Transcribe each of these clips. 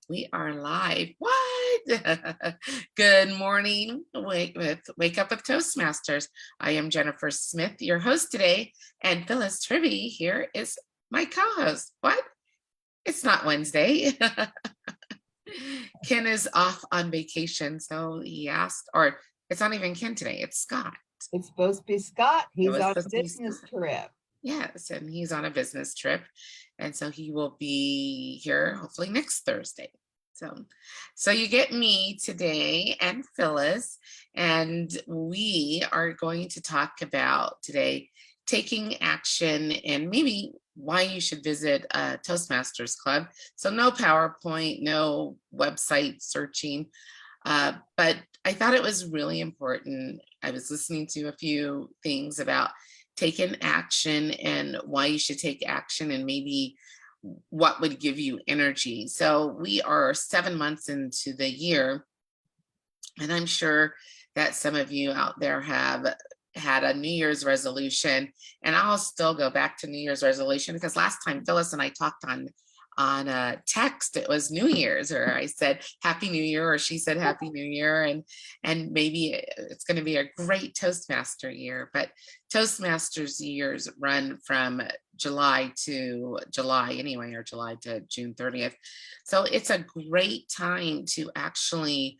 We are live. What? Good morning. Wake up with Toastmasters. I am Jennifer Smith, your host today, and Phyllis Trivy here is my co-host. What? It's not Wednesday. Ken is off on vacation, so he asked, or it's not even Ken today, it's Scott. It's supposed to be Scott. It He's was on a supposed to be business trip. Yes, and he's on a business trip. And so he will be here hopefully next Thursday. So you get me today and Phyllis, and we are going to talk about today taking action and maybe why you should visit a Toastmasters club. So no PowerPoint, no website searching, but I thought it was really important. I was listening to a few things about taking action and why you should take action and maybe what would give you energy. So we are 7 months into the year, and I'm sure that some of you out there have had a New Year's resolution, and I'll still go back to New Year's resolution because last time Phyllis and I talked on a text, it was New Year's, or I said Happy New Year, or she said Happy New Year, and maybe it's going to be a great Toastmaster year. But Toastmasters years run from July to July anyway, or July to June 30th. So it's a great time to actually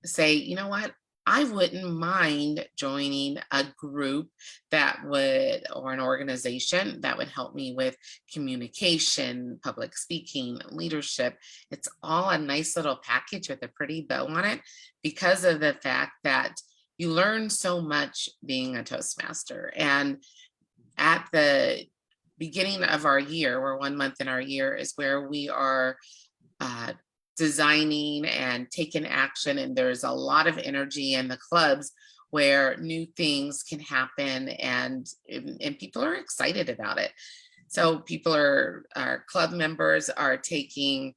say, you know what, I wouldn't mind joining a group that would, or an organization that would help me with communication, public speaking, leadership. It's all a nice little package with a pretty bow on it because of the fact that you learn so much being a Toastmaster. And at the beginning of our year, we're 1 month in our year, is where we are designing and taking action, and there's a lot of energy in the clubs where new things can happen, and people are excited about it. So our club members are taking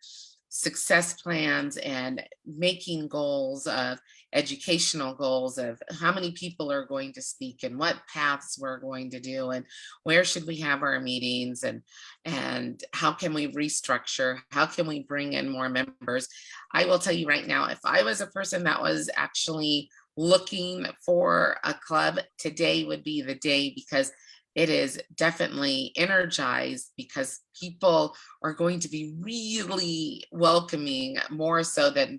success plans and making goals of educational goals of how many people are going to speak and what paths we're going to do and where should we have our meetings and how can we restructure, how can we bring in more members. I will tell you right now, if I was a person that was actually looking for a club, today would be the day, because it is definitely energized, because people are going to be really welcoming more so than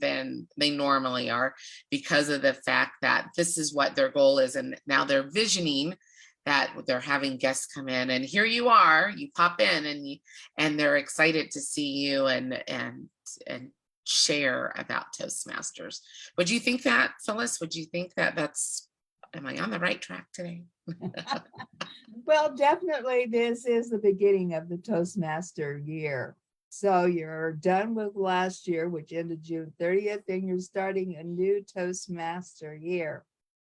they normally are, because of the fact that this is what their goal is. And now they're visioning that they're having guests come in, and here you are, you pop in and they're excited to see you and share about Toastmasters. Would you think that, Phyllis? Would you think that am I on the right track today? Well, definitely this is the beginning of the Toastmaster year. So you're done with last year, which ended June 30th, and you're starting a new Toastmaster year.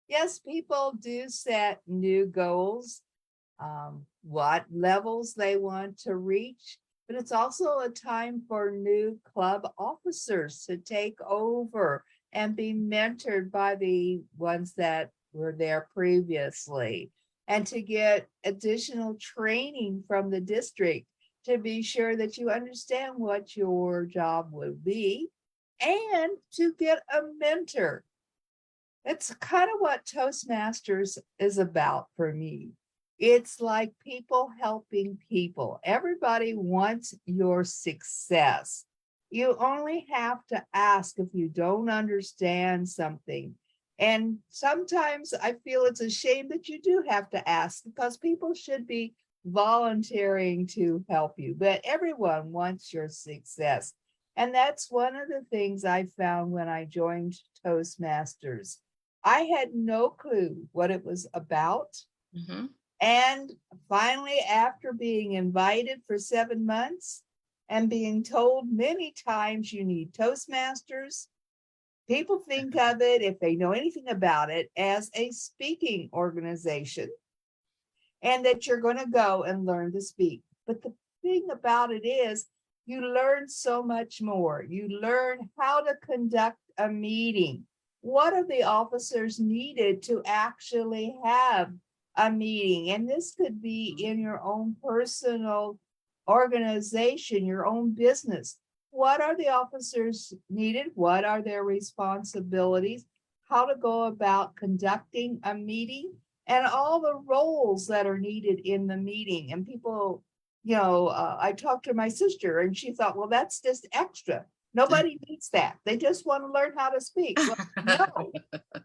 Yes, people do set new goals, what levels they want to reach, but it's also a time for new club officers to take over and be mentored by the ones that were there previously, and to get additional training from the district to be sure that you understand what your job will be, and to get a mentor. It's kind of what Toastmasters is about for me. It's like people helping people. Everybody wants your success. You only have to ask if you don't understand something. And sometimes I feel it's a shame that you do have to ask, because people should be volunteering to help you. But everyone wants your success. And that's one of the things I found when I joined Toastmasters. I had no clue what it was about. Mm-hmm. And finally, after being invited for 7 months and being told many times you need Toastmasters, people think of it, if they know anything about it, as a speaking organization, and that you're going to go and learn to speak. But the thing about it is, you learn so much more. You learn how to conduct a meeting. What are the officers needed to actually have a meeting? And this could be in your own personal organization, your own business. what are the officers needed? What are their responsibilities? How to go about conducting a meeting and all the roles that are needed in the meeting. And people, I talked to my sister and she thought, well, that's just extra. Nobody needs that. They just want to learn how to speak. Well, no,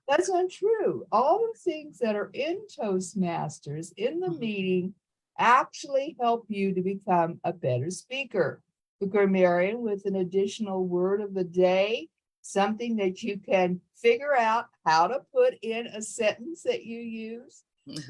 that's not true. All the things that are in Toastmasters in the meeting actually help you to become a better speaker. The grammarian with an additional word of the day, something that you can figure out how to put in a sentence that you use.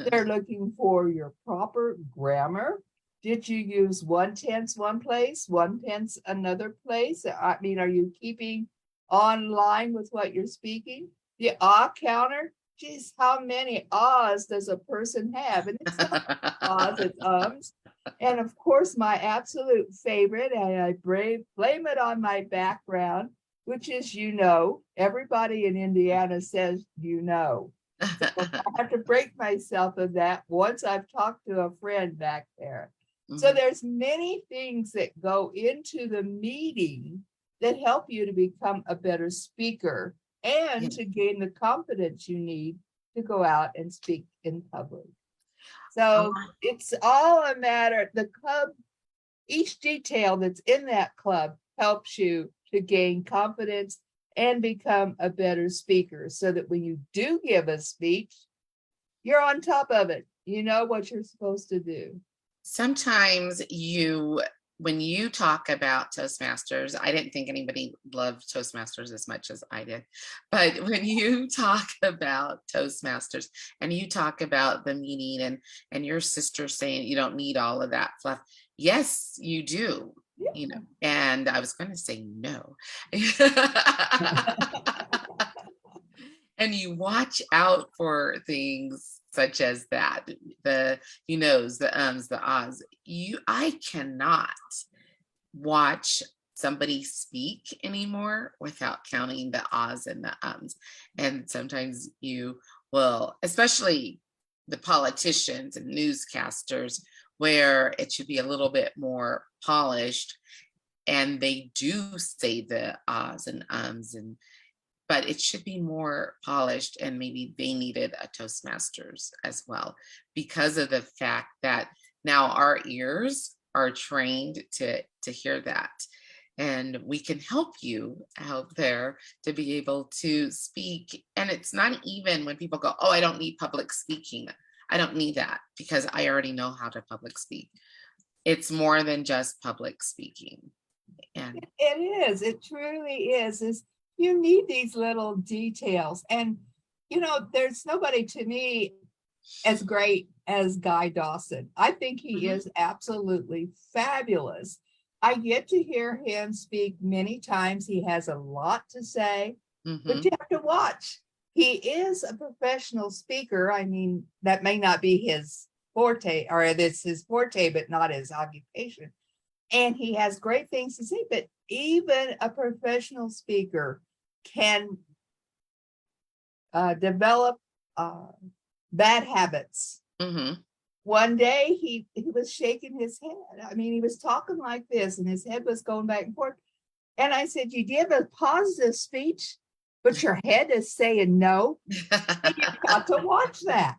They're looking for your proper grammar. Did you use one tense one place, one tense another place? I mean, are you keeping on line with what you're speaking? The ah counter, geez, how many ahs does a person have? And it's not ahs, it's ums. And of course, my absolute favorite, and I blame it on my background, which is, everybody in Indiana says, So I have to break myself of that once I've talked to a friend back there. So there's many things that go into the meeting that help you to become a better speaker and to gain the confidence you need to go out and speak in public. So it's all a matter, the club, each detail that's in that club helps you to gain confidence and become a better speaker so that when you do give a speech, you're on top of it. You know what you're supposed to do. Sometimes when you talk about Toastmasters, I didn't think anybody loved Toastmasters as much as I did. But when you talk about Toastmasters and you talk about the meeting and your sister saying you don't need all of that fluff, yes, you do. And I was going to say no. And you watch out for things such as that, the the ums, the ahs. I cannot watch somebody speak anymore without counting the ahs and the ums. And sometimes you will, especially the politicians and newscasters, where it should be a little bit more polished, and they do say the ahs and ums, but it should be more polished, and maybe they needed a Toastmasters as well, because of the fact that now our ears are trained to hear that. And we can help you out there to be able to speak. And it's not even when people go, oh, I don't need public speaking. I don't need that because I already know how to public speak. It's more than just public speaking. And it is, it truly is you need these little details. And, there's nobody to me as great as Guy Dawson. I think he is absolutely fabulous. I get to hear him speak many times. He has a lot to say, but you have to watch. He is a professional speaker. I mean, that may not be his forte, or this his forte, but not his occupation. And he has great things to say, but even a professional speaker can develop bad habits. One day he was shaking his head. I mean, he was talking like this and his head was going back and forth. And I said, you give a positive speech, but your head is saying no. You've got to watch that,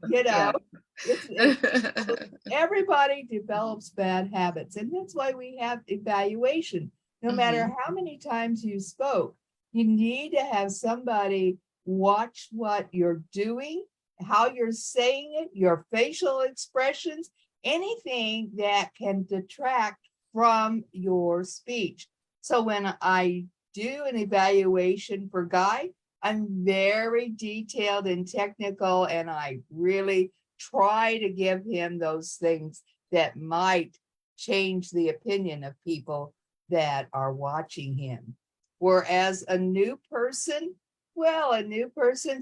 Everybody develops bad habits. And that's why we have evaluation. No matter how many times you spoke, you need to have somebody watch what you're doing, how you're saying it, your facial expressions, anything that can detract from your speech. So when I do an evaluation for Guy, I'm very detailed and technical, and I really try to give him those things that might change the opinion of people that are watching him. Whereas a new person,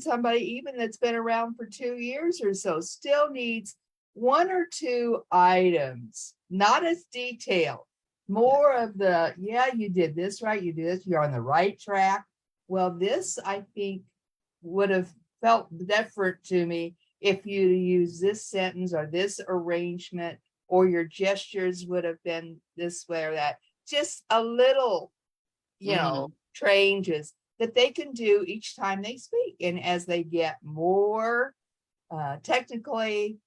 somebody even that's been around for 2 years or so, still needs 1 or 2 items, not as detailed, more of the, you did this right, you did this, you're on the right track. Well, this, I think, would have felt different to me if you use this sentence or this arrangement, or your gestures would have been this way or that. Just a little changes that they can do each time they speak. And as they get more technically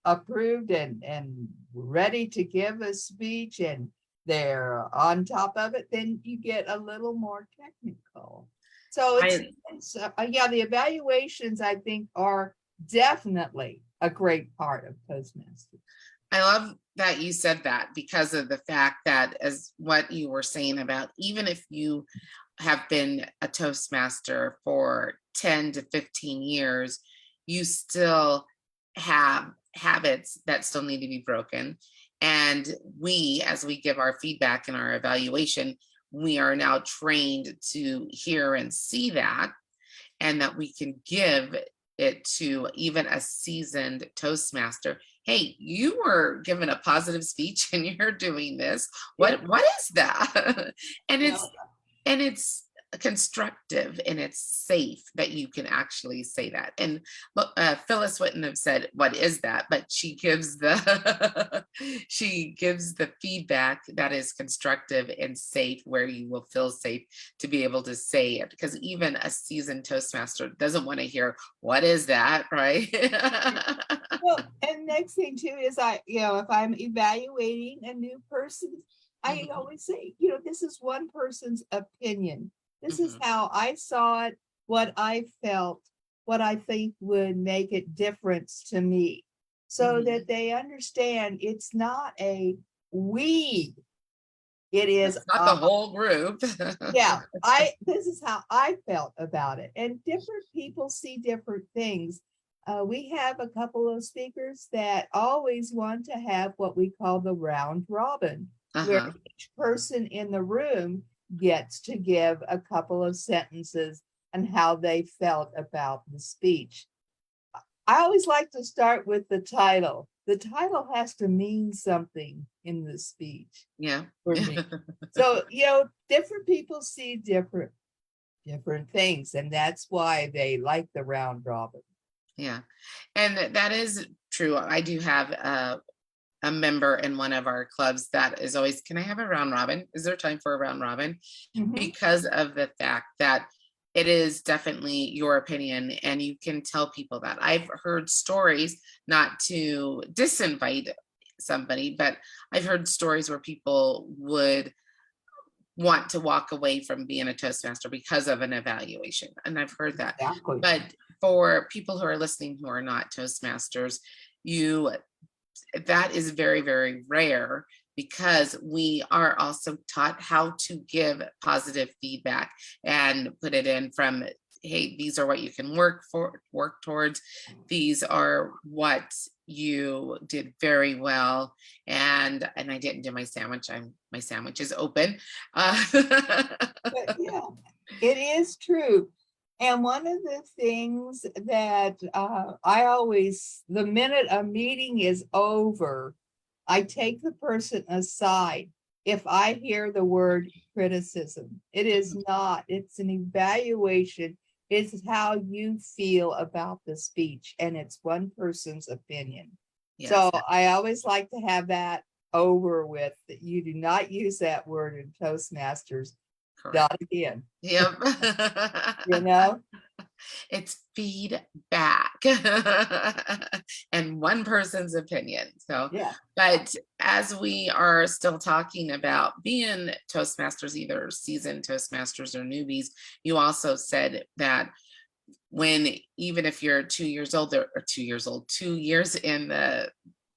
approved and ready to give a speech, and they're on top of it, then you get a little more technical. So the evaluations, I think, are definitely a great part of Toastmasters. I love that you said that, because of the fact that, as what you were saying about, even if you have been a Toastmaster for 10 to 15 years, you still have habits that still need to be broken. And we, as we give our feedback and our evaluation, we are now trained to hear and see that, and that we can give it to even a seasoned Toastmaster. Hey, you were given a positive speech and you're doing this. What is that? And it's constructive, and it's safe that you can actually say that. And Phyllis wouldn't have said what is that, but she gives the she gives the feedback that is constructive and safe, where you will feel safe to be able to say it, because even a seasoned Toastmaster doesn't want to hear what is that, right? Well, and next thing too is if I'm evaluating a new person, I always say, this is one person's opinion. This is how I saw it, what I felt, what I think would make it difference to me, so that they understand it's not a we. It is it's not the whole group. This is how I felt about it. And different people see different things. We have a couple of speakers that always want to have what we call the round robin, where each person in the room gets to give a couple of sentences and how they felt about the speech. I always like to start with the title. The title has to mean something in the speech. Yeah. For me. So, different people see different things, and that's why they like the round robin. Yeah. And that is true. I do have a member in one of our clubs that is always, can I have a round robin? Is there time for a round robin? Because of the fact that it is definitely your opinion, and you can tell people that. I've heard stories, not to disinvite somebody, but I've heard stories where people would want to walk away from being a Toastmaster because of an evaluation. And I've heard that. Exactly. But for people who are listening who are not Toastmasters, that is very, very rare, because we are also taught how to give positive feedback and put it in from, hey, these are what you can work towards. These are what you did very well. And I didn't do my sandwich. My sandwich is open. But yeah, it is true. And one of the things that I always, the minute a meeting is over, I take the person aside. If I hear the word criticism, it is not, it's an evaluation. It's how you feel about the speech, and it's one person's opinion. Yes. So I always like to have that over with, that you do not use that word in Toastmasters. Correct. Not again. Yep. It's feedback and one person's opinion. So, yeah. But as we are still talking about being Toastmasters, either seasoned Toastmasters or newbies, you also said that even if you're 2 years old, 2 years in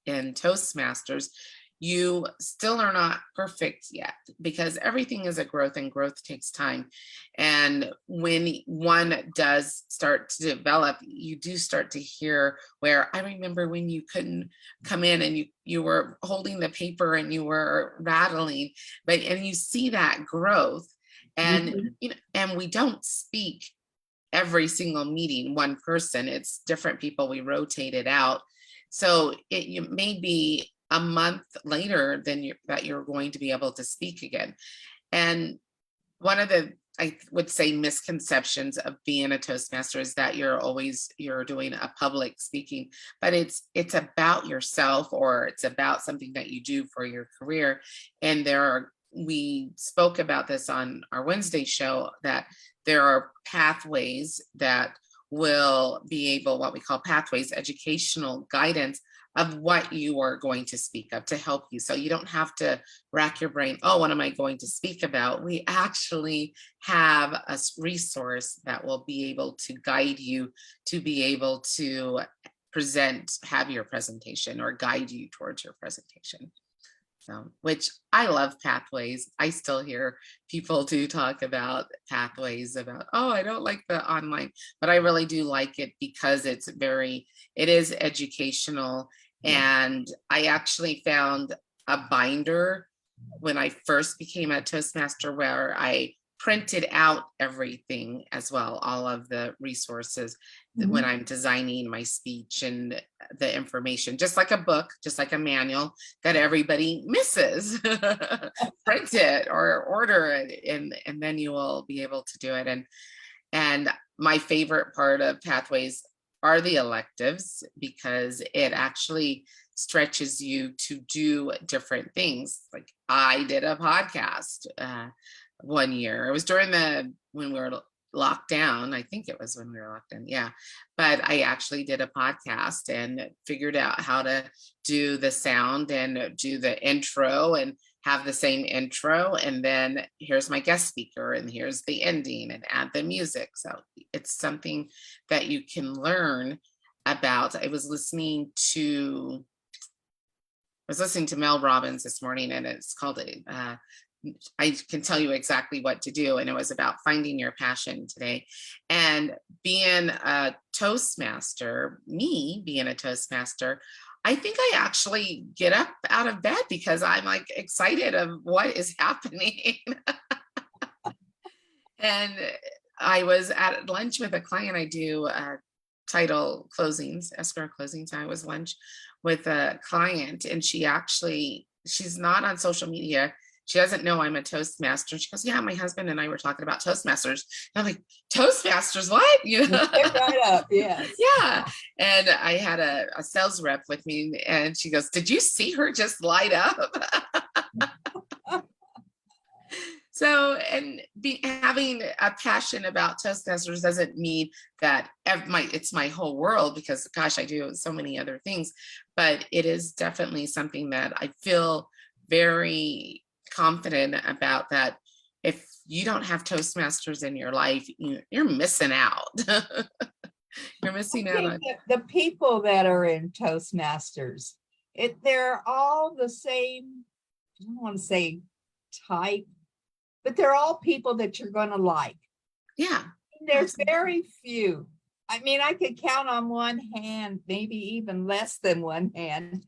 Toastmasters, you still are not perfect yet, because everything is a growth, and growth takes time. And when one does start to develop, you do start to hear where, I remember when you couldn't come in and you were holding the paper and you were rattling, and you see that growth. And and we don't speak every single meeting one person, it's different people, we rotate it out. So it may be a month later that you're going to be able to speak again. And one of the, I would say, misconceptions of being a Toastmaster is that you're doing a public speaking, but it's about yourself, or it's about something that you do for your career. And there are we spoke about this on our Wednesday show, that there are pathways that will be able, what we call pathways, educational guidance of what you are going to speak of to help you. So you don't have to rack your brain, oh, what am I going to speak about? We actually have a resource that will be able to guide you to be able to have your presentation or guide you towards your presentation. So, which I love pathways. I still hear people do talk about pathways about, oh, I don't like the online, but I really do like it because it is educational. And I actually found a binder when I first became a Toastmaster where I printed out everything as well, all of the resources when I'm designing my speech and the information, just like a book, just like a manual that everybody misses. Print it or order it, and then you will be able to do it. And my favorite part of Pathways are the electives, because it actually stretches you to do different things. Like I did a podcast one year. It was during when we were locked down. I think it was when we were locked in. Yeah. But I actually did a podcast and figured out how to do the sound and do the intro and have the same intro. And then here's my guest speaker and here's the ending, and add the music. So it's something that you can learn about. I was listening to Mel Robbins this morning, and it's called I can tell you exactly what to do. And it was about finding your passion today. And being a Toastmaster, I think I actually get up out of bed because I'm like excited of what is happening. And I was at lunch with a client. I do title closings, escrow closings. I was lunch with a client, and she's not on social media. She doesn't know I'm a Toastmaster. She goes, yeah, my husband and I were talking about Toastmasters. And I'm like, Toastmasters, what? You know? Right up, yes. Yeah. And I had a sales rep with me, and she goes, did you see her just light up? So, and having a passion about Toastmasters doesn't mean that it's my whole world, because gosh, I do so many other things, but it is definitely something that I feel very confident about, that if you don't have Toastmasters in your life, you're missing out. You're missing out on the people that are in Toastmasters. They're all the same, I don't want to say type, but they're all people that you're going to like. Yeah. There's very few. I mean, I could count on one hand, maybe even less than one hand,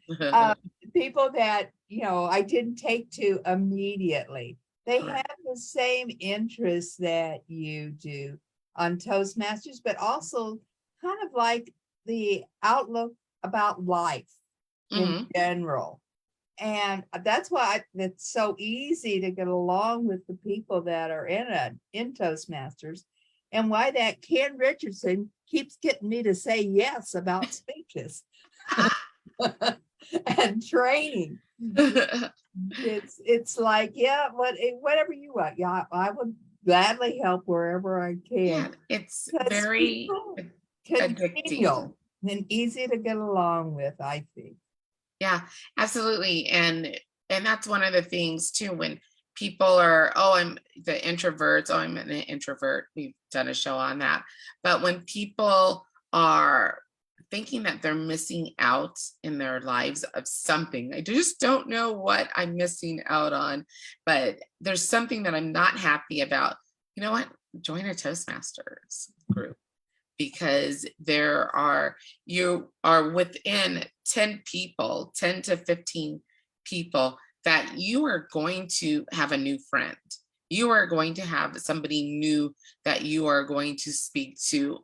people that, I didn't take to immediately. They have the same interests that you do on Toastmasters, but also kind of like the outlook about life in general. And that's why it's so easy to get along with the people that are in Toastmasters, and why that Ken Richardson keeps getting me to say yes about speeches and training. It's like, yeah, whatever you want. Yeah, I would gladly help wherever I can. Yeah, it's very congenial and easy to get along with, I think. Yeah, absolutely. And that's one of the things too, when people are, oh, I'm the introverts, oh, I'm an introvert. We've done a show on that. But when people are thinking that they're missing out in their lives of something, I just don't know what I'm missing out on, but there's something that I'm not happy about. You know what? Join a Toastmasters group, because you are within 10 to 15 people that you are going to have a new friend. You are going to have somebody new that you are going to speak to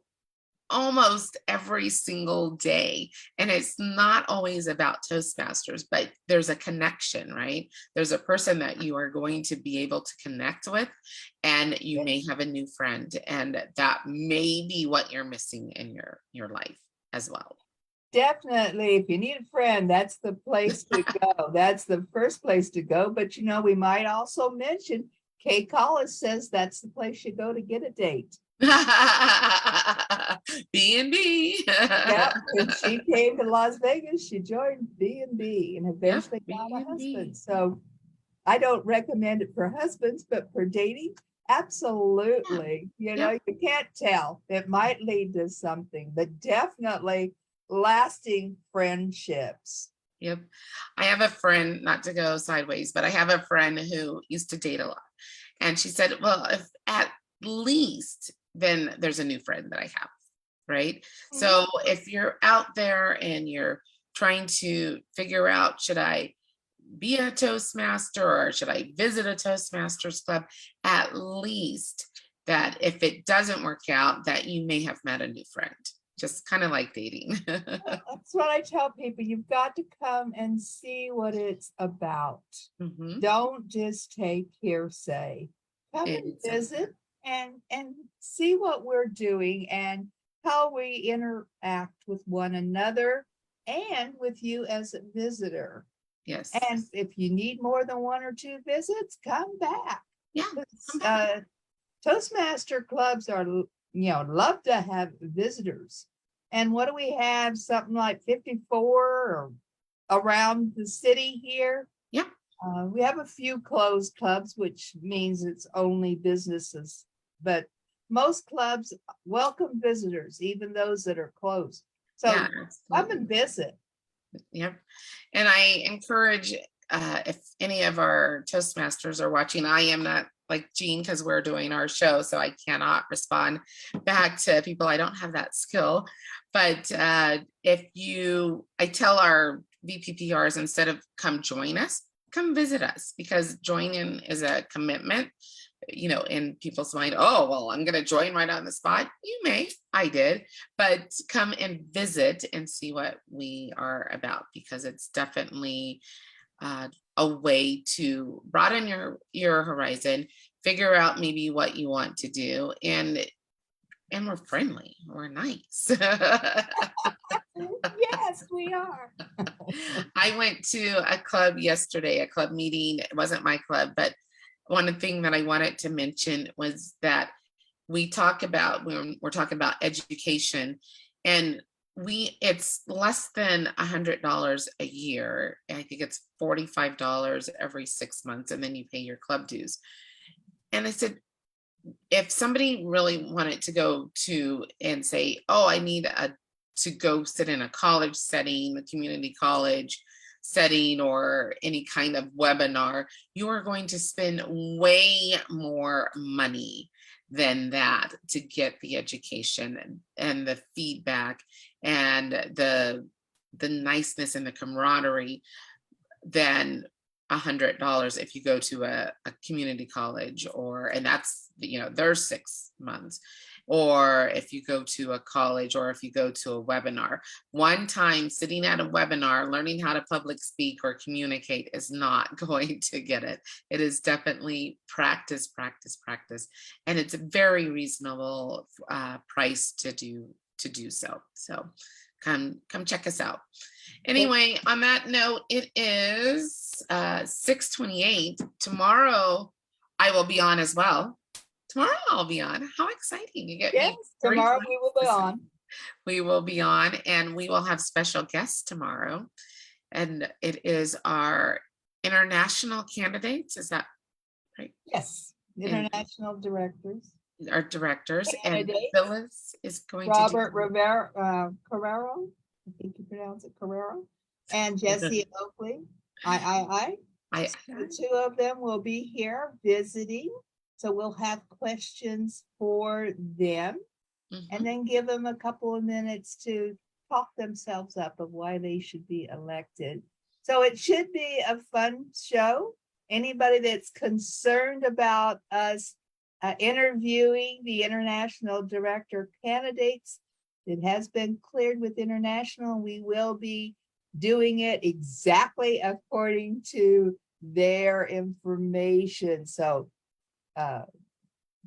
almost every single day. And it's not always about Toastmasters, but there's a connection, right? There's a person that you are going to be able to connect with, and you may have a new friend, and that may be what you're missing in your life as well. Definitely, if you need a friend, that's the place to go. That's the first place to go. But we might also mention Kay Collis says that's the place you go to get a date. B&B. Yeah, when she came to Las Vegas, she joined B&B and Yep, eventually got a B&B. husband. So I don't recommend it for husbands, but for dating, absolutely. Yep. You can't tell. It might lead to something, but definitely lasting friendships. Yep. I have a friend, not to go sideways, but I have a friend who used to date a lot. And she said, well, if at least then there's a new friend that I have, right? So if you're out there and you're trying to figure out, should I be a Toastmaster or should I visit a Toastmasters club? At least that if it doesn't work out, that you may have met a new friend, just kind of like dating. That's what I tell people. You've got to come and see what it's about. Mhm. Don't just take hearsay. Come and Exactly. visit and see what we're doing and how we interact with one another and with you as a visitor. Yes. And if you need more than one or two visits, come back. Yeah. Toastmaster clubs are, love to have visitors. And what do we have? Something like 54 or around the city here. Yeah. We have a few closed clubs, which means it's only businesses, but most clubs welcome visitors, even those that are closed. So Yeah, come and visit. Yep. And I encourage if any of our Toastmasters are watching, I am not like Jean because we're doing our show, so I cannot respond back to people. I don't have that skill. But I tell our VPPRs, instead of come join us, come visit us, because joining is a commitment. In people's mind, oh, well, I'm going to join right on the spot. You may, I did, but come and visit and see what we are about, because it's definitely a way to broaden your horizon, figure out maybe what you want to do, and we're friendly, we're nice. Yes, we are. I went to a club yesterday, a club meeting. It wasn't my club, but one thing that I wanted to mention was that we talk about when we're talking about education, and it's less than $100 a year. I think it's $45 every 6 months, and then you pay your club dues. And I said, if somebody really wanted to go to and say, oh, I need to go sit in a college setting, a community college setting, or any kind of webinar, you are going to spend way more money than that to get the education and the feedback and the niceness and the camaraderie than $100 if you go to a community college, and that's there's 6 months, or if you go to a college, or if you go to a webinar. One time sitting at a webinar learning how to public speak or communicate is not going to get it. It is definitely practice, and it's a very reasonable price to do so. So come check us out. Anyway, on that note, it is 6:28. Tomorrow I will be on as well. Tomorrow I'll be on. How exciting. You get Yes, me. tomorrow we will be on. We will be on, and we will have special guests tomorrow. And it is our international candidates. Is that right? Yes, international directors. Our directors. Candidates. And Phyllis is going Robert to Rivera, Carrero, I think you pronounce it Carrero, and Jesse Oakley. The two of them will be here visiting. So we'll have questions for them, and then give them a couple of minutes to talk themselves up of why they should be elected. So it should be a fun show. Anybody that's concerned about us interviewing the international director candidates, it has been cleared with international. We will be doing it exactly according to their information. So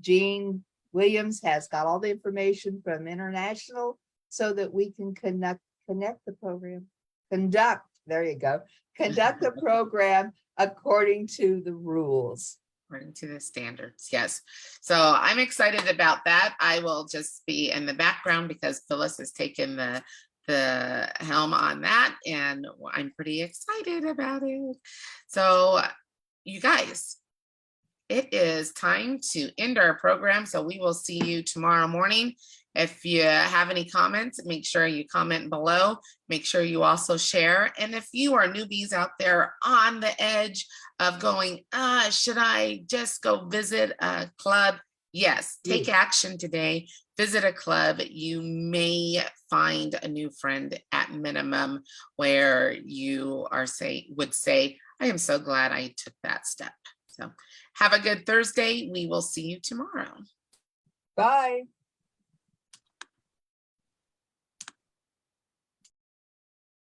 Jean Williams has got all the information from international so that we can connect the program, conduct, there you go, conduct the program according to the rules. According to the standards, yes. So I'm excited about that. I will just be in the background because Phyllis has taken the helm on that, and I'm pretty excited about it. So you guys, it is time to end our program. So we will see you tomorrow morning. If you have any comments, make sure you comment below. Make sure you also share. And if you are newbies out there on the edge of going, should I just go visit a club? Yes, take action today. Visit a club. You may find a new friend at minimum where you would say, I am so glad I took that step. So have a good Thursday. We will see you tomorrow. Bye.